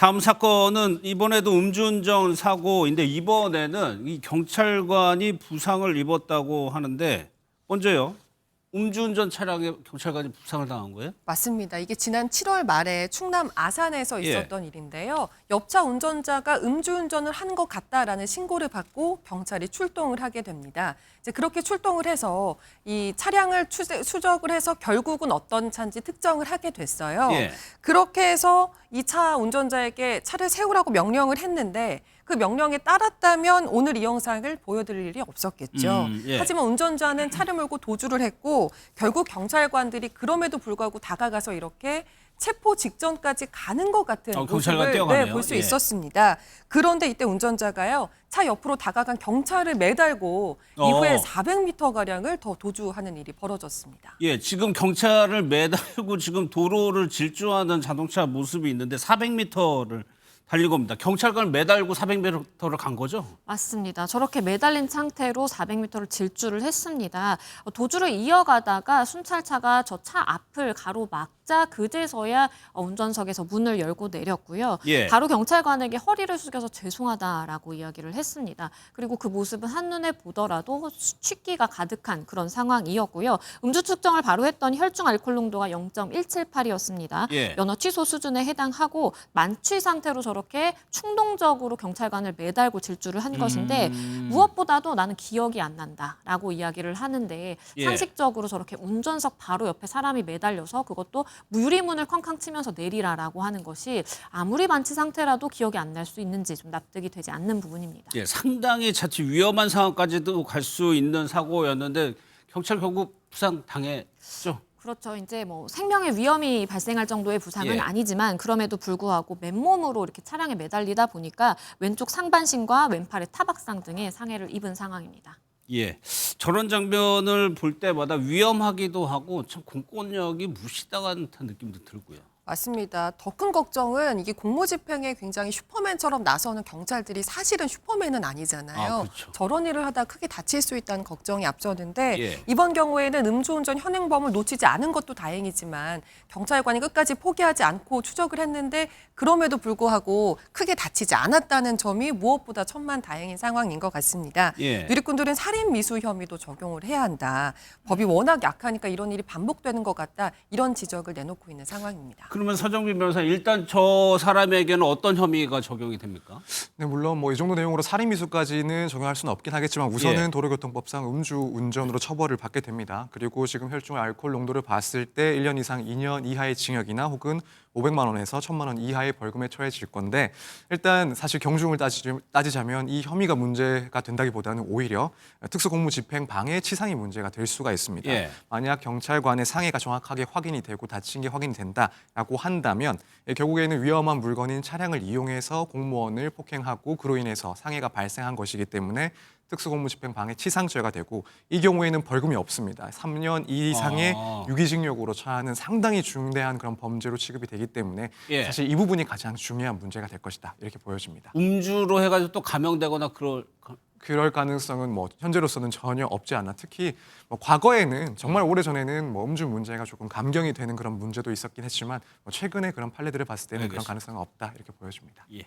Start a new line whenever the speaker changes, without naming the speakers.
다음 사건은 이번에도 음주운전 사고인데 이번에는 이 경찰관이 부상을 입었다고 하는데 먼저요. 음주운전 차량에 경찰관이 부상을 당한 거예요?
맞습니다. 이게 지난 7월 말에 충남 아산에서 있었던 일인데요. 옆차 운전자가 음주운전을 한 것 같다라는 신고를 받고 경찰이 출동을 하게 됩니다. 이제 그렇게 출동을 해서 이 차량을 추적을 해서 결국은 어떤 차인지 특정을 하게 됐어요.
예.
그렇게 해서 이 차 운전자에게 차를 세우라고 명령을 했는데 그 명령에 따랐다면 오늘 이 영상을 보여드릴 일이 없었겠죠.
예.
하지만 운전자는 차를 몰고 도주를 했고 결국 경찰관들이 그럼에도 불구하고 다가가서 이렇게 체포 직전까지 가는 것 같은
경찰관
모습을
뛰어가네요.
볼 수
예.
있었습니다. 그런데 이때 운전자가요. 차 옆으로 다가간 경찰을 매달고 이후에 400m가량을 더 도주하는 일이 벌어졌습니다.
예, 지금 경찰을 매달고 지금 도로를 질주하는 자동차 모습이 있는데 400m를 달린 겁니다. 경찰관을 매달고 400m를 간 거죠?
맞습니다. 저렇게 매달린 상태로 400m를 질주를 했습니다. 도주를 이어가다가 순찰차가 저 차 앞을 가로막자 그제서야 운전석에서 문을 열고 내렸고요.
예.
바로 경찰관에게 허리를 숙여서 죄송하다라고 이야기를 했습니다. 그리고 그 모습은 한눈에 보더라도 취기가 가득한 그런 상황이었고요. 음주 측정을 바로 했더니 혈중 알코올 농도가 0.178이었습니다.
예.
면허 취소 수준에 해당하고 만취 상태로 저렇게 충동적으로 경찰관을 매달고 질주를 한 것인데 무엇보다도 나는 기억이 안 난다라고 이야기를 하는데
예.
상식적으로 저렇게 운전석 바로 옆에 사람이 매달려서 그것도 유리문을 쾅쾅 치면서 내리라라고 하는 것이 아무리 만취 상태라도 기억이 안 날 수 있는지 좀 납득이 되지 않는 부분입니다.
예, 상당히 자칫 위험한 상황까지도 갈 수 있는 사고였는데 경찰 결국 부상 당했죠?
그렇죠. 이제 뭐 생명의 위험이 발생할 정도의 부상은
예.
아니지만 그럼에도 불구하고 맨몸으로 이렇게 차량에 매달리다 보니까 왼쪽 상반신과 왼팔의 타박상 등의 상해를 입은 상황입니다.
예, 저런 장면을 볼 때마다 위험하기도 하고 참 공권력이 무시당한 듯한 느낌도 들고요.
맞습니다. 더 큰 걱정은 이게 공무집행에 굉장히 슈퍼맨처럼 나서는 경찰들이 사실은 슈퍼맨은 아니잖아요.
아, 그렇죠.
저런 일을 하다 크게 다칠 수 있다는 걱정이 앞서는데
예.
이번 경우에는 음주운전 현행범을 놓치지 않은 것도 다행이지만 경찰관이 끝까지 포기하지 않고 추적을 했는데 그럼에도 불구하고 크게 다치지 않았다는 점이 무엇보다 천만다행인 상황인 것 같습니다.
예.
누리꾼들은 살인 미수 혐의도 적용을 해야 한다. 법이 워낙 약하니까 이런 일이 반복되는 것 같다. 이런 지적을 내놓고 있는 상황입니다.
그러면 서정빈 변호사 일단 저 사람에게는 어떤 혐의가 적용이 됩니까?
네, 물론 뭐 이 정도 내용으로 살인미수까지는 적용할 수는 없긴 하겠지만 우선은
예.
도로교통법상 음주운전으로 처벌을 받게 됩니다. 그리고 지금 혈중 알코올 농도를 봤을 때 1년 이상 2년 이하의 징역이나 혹은 500만 원에서 1,000만 원 이하의 벌금에 처해질 건데 일단 사실 경중을 따지자면 이 혐의가 문제가 된다기보다는 오히려 특수공무집행 방해 치상이 문제가 될 수가 있습니다.
예.
만약 경찰관의 상해가 정확하게 확인이 되고 다친 게 확인이 된다라고 한다면 결국에는 위험한 물건인 차량을 이용해서 공무원을 폭행하고 그로 인해서 상해가 발생한 것이기 때문에 특수공무집행 방해 치상죄가 되고 이 경우에는 벌금이 없습니다. 3년 이상의 유기징역으로 처하는 상당히 중대한 그런 범죄로 취급이 되기 때문에
예.
사실 이 부분이 가장 중요한 문제가 될 것이다 이렇게 보여집니다.
음주로 해가지고 또 감형되거나
그럴 가능성은 뭐 현재로서는 전혀 없지 않아. 특히 뭐 과거에는 정말 오래전에는 뭐 음주 문제가 조금 감경이 되는 그런 문제도 있었긴 했지만 뭐 최근에 그런 판례들을 봤을 때는 그런
알겠습니다.
가능성은 없다 이렇게 보여집니다.
예.